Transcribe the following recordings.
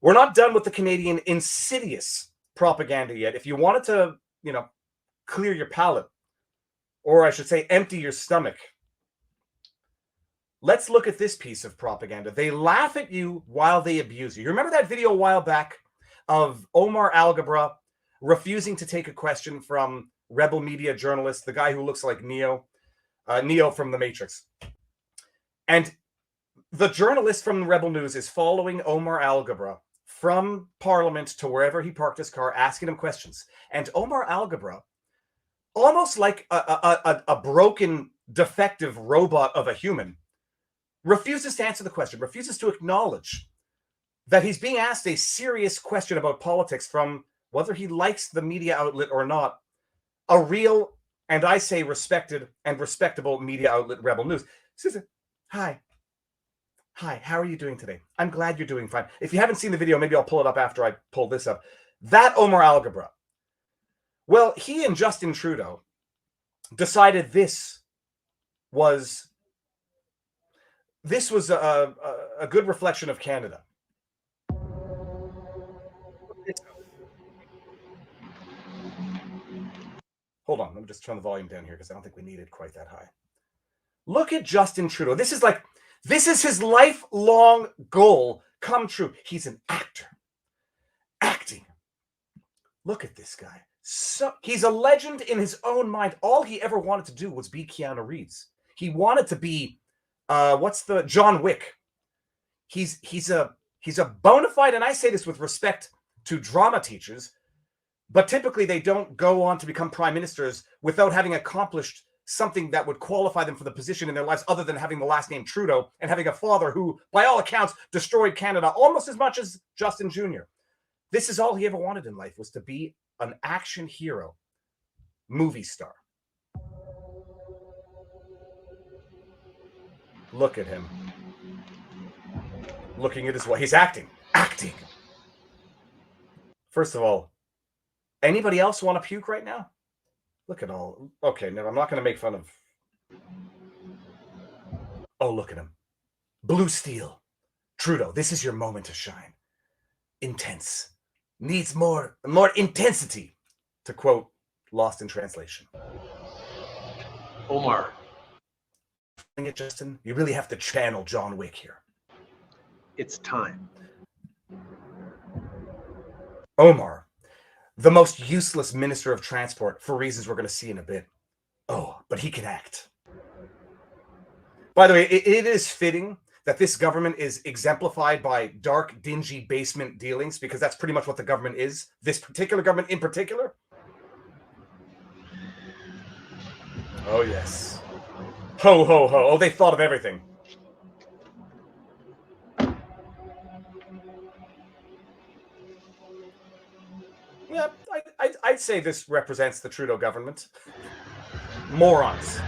We're not done with the Canadian insidious propaganda yet. If you wanted to, clear your palate, or I should say empty your stomach, let's look at this piece of propaganda. They laugh at you while they abuse you. You remember that video a while back of Omar Alghabra refusing to take a question from rebel media journalist, the guy who looks like Neo from The Matrix. And the journalist from Rebel News is following Omar Alghabra from Parliament to wherever he parked his car, asking him questions. And Omar Alghabra, almost like a broken, defective robot of a human, refuses to answer the question, refuses to acknowledge that he's being asked a serious question about politics from, whether he likes the media outlet or not, a real, and I say respected and respectable media outlet, Rebel News. Susan, hi, how are you doing today? I'm glad you're doing fine. If you haven't seen the video, maybe I'll pull it up after I pull this up. That Omar Alghabra. Well, he and Justin Trudeau decided this was a good reflection of Canada. Hold on, let me just turn the volume down here because I don't think we need it quite that high. Look at Justin Trudeau. This is his lifelong goal come true. He's an actor. Acting. Look at this guy. So he's a legend in his own mind. All he ever wanted to do was be Keanu Reeves. He wanted to be John Wick. He's a bona fide, and I say this with respect to drama teachers, but typically they don't go on to become prime ministers without having accomplished something that would qualify them for the position in their lives, other than having the last name Trudeau and having a father who, by all accounts, destroyed Canada almost as much as Justin Jr. This is all he ever wanted in life, was to be an action hero, movie star. Look at him. Looking at his wife. He's acting. Acting. First of all, anybody else want to puke right now? Look at all. Okay, no, I'm not going to make fun of. Oh, look at him. Blue steel. Trudeau, this is your moment to shine. Intense. Needs more intensity, to quote Lost in Translation. Omar. It, Justin, you really have to channel John Wick here. It's time. Omar, the most useless minister of transport, for reasons we're going to see in a bit. Oh, but he can act. By the way, it is fitting that this government is exemplified by dark, dingy basement dealings, because that's pretty much what the government is. This particular government in particular. Oh, yes. Ho, ho, ho. Oh, they thought of everything. Yeah, I'd say this represents the Trudeau government. Morons.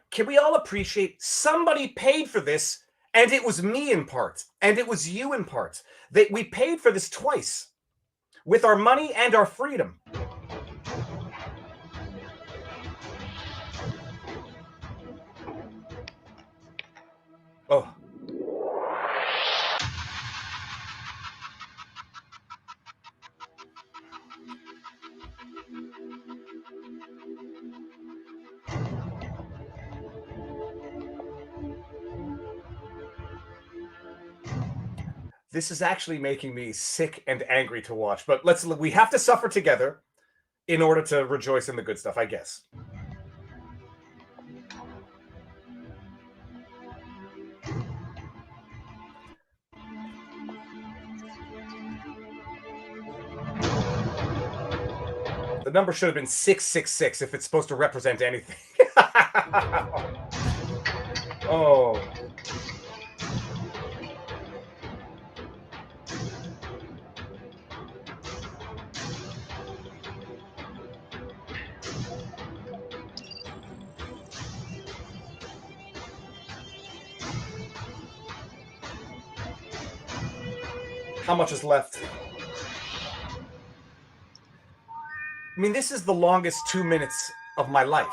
Can we all appreciate somebody paid for this, and it was me in part, and it was you in part. We paid for this twice, with our money and our freedom. Oh. This is actually making me sick and angry to watch, but we have to suffer together in order to rejoice in the good stuff, I guess. The number should have been 666 if it's supposed to represent anything. Oh. How much is left? I mean, this is the longest 2 minutes of my life.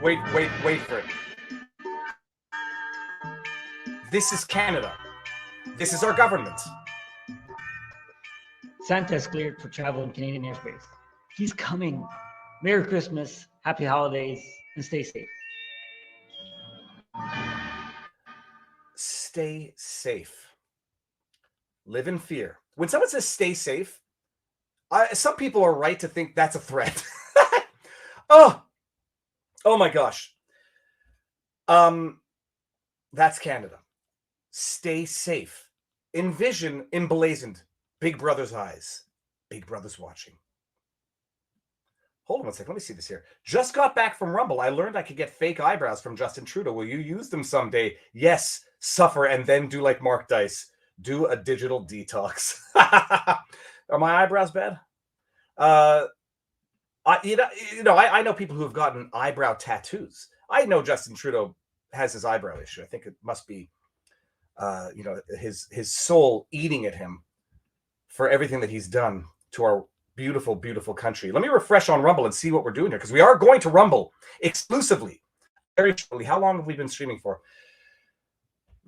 Wait for it. This is Canada. This is our government. Santa is cleared for travel in Canadian airspace. He's coming. Merry Christmas, happy holidays, and stay safe. Stay safe. Live in fear. When someone says stay safe, some people are right to think that's a threat. Oh my gosh. That's Canada. Stay safe. Envision emblazoned Big Brother's eyes. Big Brother's watching. Hold on one second. Let me see this here. Just got back from Rumble. I learned I could get fake eyebrows from Justin Trudeau. Will you use them someday? Yes. Suffer and then do like Mark Dice. Do a digital detox. Are my eyebrows bad? I know people who have gotten eyebrow tattoos. I know Justin Trudeau has his eyebrow issue. I think it must be, his soul eating at him for everything that he's done to our beautiful, beautiful country. Let me refresh on Rumble and see what we're doing here, because we are going to Rumble exclusively very shortly. How long have we been streaming for?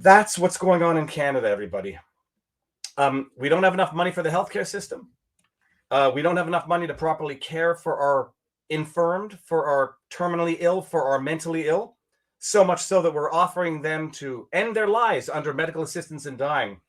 That's what's going on in Canada, everybody. We don't have enough money for the healthcare system. We don't have enough money to properly care for our infirmed, for our terminally ill, for our mentally ill. So much so that we're offering them to end their lives under medical assistance and dying.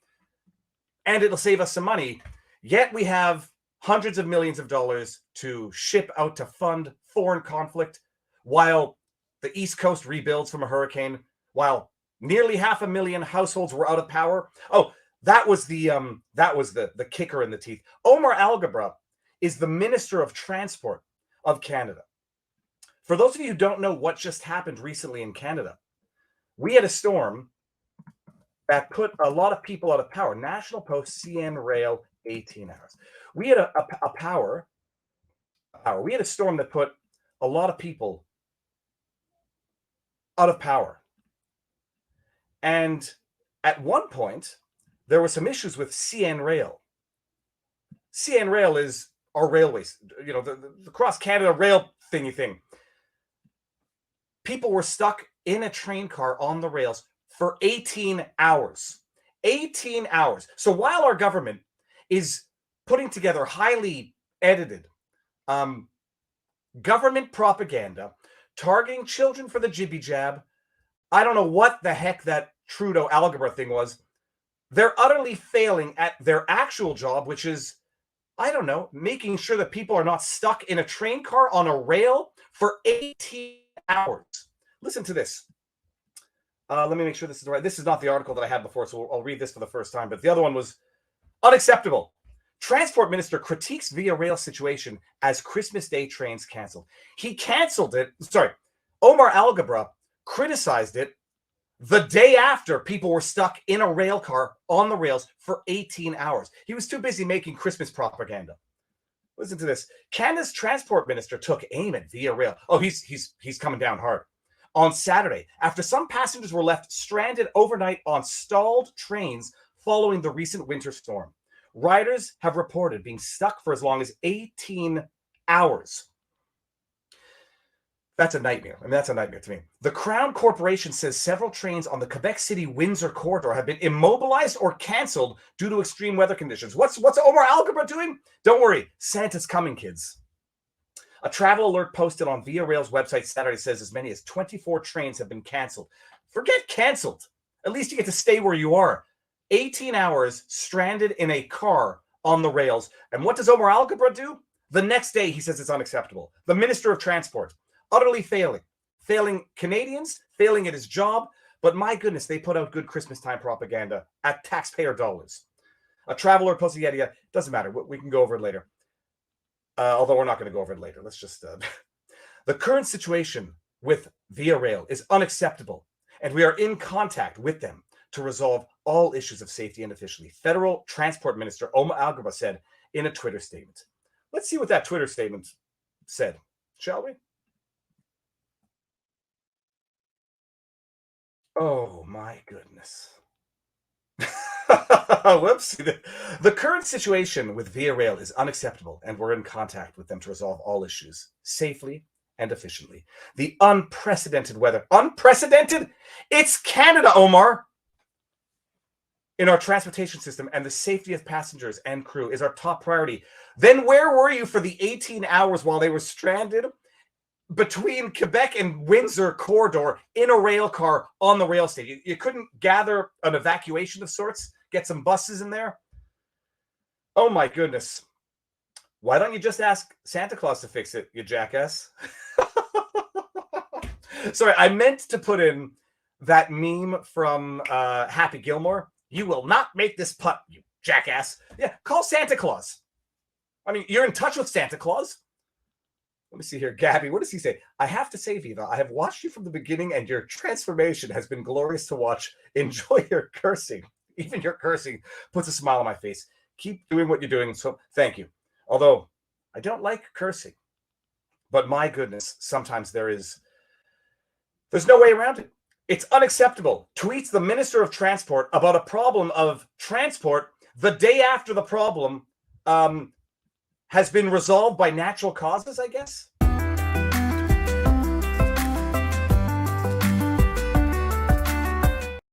And it'll save us some money. Yet we have hundreds of millions of dollars to ship out to fund foreign conflict while the East Coast rebuilds from a hurricane, while nearly 500,000 households were out of power. Oh, that was the kicker in the teeth. Omar Alghabra is the Minister of Transport of Canada. For those of you who don't know what just happened recently in Canada, we had a storm that put a lot of people out of power. National Post, CN Rail, 18 hours. We had we had a storm that put a lot of people out of power. And at one point, there were some issues with CN Rail. CN Rail is our railways, the cross Canada rail thingy thing. People were stuck in a train car on the rails for 18 hours. 18 hours. So while our government is putting together highly edited government propaganda targeting children for the jibby jab, I don't know what the heck that Trudeau Alghabra thing was. They're utterly failing at their actual job, which is, I don't know, making sure that people are not stuck in a train car on a rail for 18 hours. Listen to this. Let me make sure this is right. This is not the article that I had before, so I'll read this for the first time. But the other one was unacceptable. Transport Minister critiques Via Rail situation as Christmas Day trains canceled. He canceled it. Sorry, Omar Alghabra criticized it the day after people were stuck in a rail car on the rails for 18 hours. He was too busy making Christmas propaganda. Listen to this. Canada's transport minister took aim at Via Rail. Oh, he's coming down hard. On Saturday, after some passengers were left stranded overnight on stalled trains following the recent winter storm. Riders have reported being stuck for as long as 18 hours. That's a nightmare. I mean, that's a nightmare to me. The Crown Corporation says several trains on the Quebec City-Windsor corridor have been immobilized or canceled due to extreme weather conditions. What's Omar Alghabra doing? Don't worry. Santa's coming, kids. A travel alert posted on Via Rail's website Saturday says as many as 24 trains have been canceled. Forget canceled. At least you get to stay where you are. 18 hours stranded in a car on the rails. And what does Omar Alghabra do? The next day, he says it's unacceptable. The Minister of Transport, utterly failing Canadians, failing at his job. But my goodness, they put out good Christmas time propaganda at taxpayer dollars. A traveler posted, yeah, doesn't matter. We can go over it later. Although we're not going to go over it later. Let's just... The current situation with Via Rail is unacceptable, and we are in contact with them to resolve all issues of safety and efficiency. Federal Transport Minister Omar Alghabra said in a Twitter statement. Let's see what that Twitter statement said, shall we? Oh my goodness. Whoopsie. The current situation with Via Rail is unacceptable, and we're in contact with them to resolve all issues safely and efficiently. The unprecedented weather. Unprecedented? It's Canada, Omar. In our transportation system, and the safety of passengers and crew is our top priority. Then where were you for the 18 hours while they were stranded between Quebec and Windsor corridor in a rail car on the rail station? You couldn't gather an evacuation of sorts, get some buses in there? Oh my goodness. Why don't you just ask Santa Claus to fix it, you jackass? Sorry, I meant to put in that meme from Happy Gilmore. You will not make this putt, you jackass. Yeah, call Santa Claus. I mean, you're in touch with Santa Claus. Let me see here. Gabby, what does he say? I have to say, Viva, I have watched you from the beginning, and your transformation has been glorious to watch. Enjoy your cursing. Even your cursing puts a smile on my face. Keep doing what you're doing. So thank you. Although I don't like cursing. But my goodness, sometimes there's no way around it. It's unacceptable. Tweets the Minister of Transport about a problem of transport the day after the problem has been resolved by natural causes, I guess.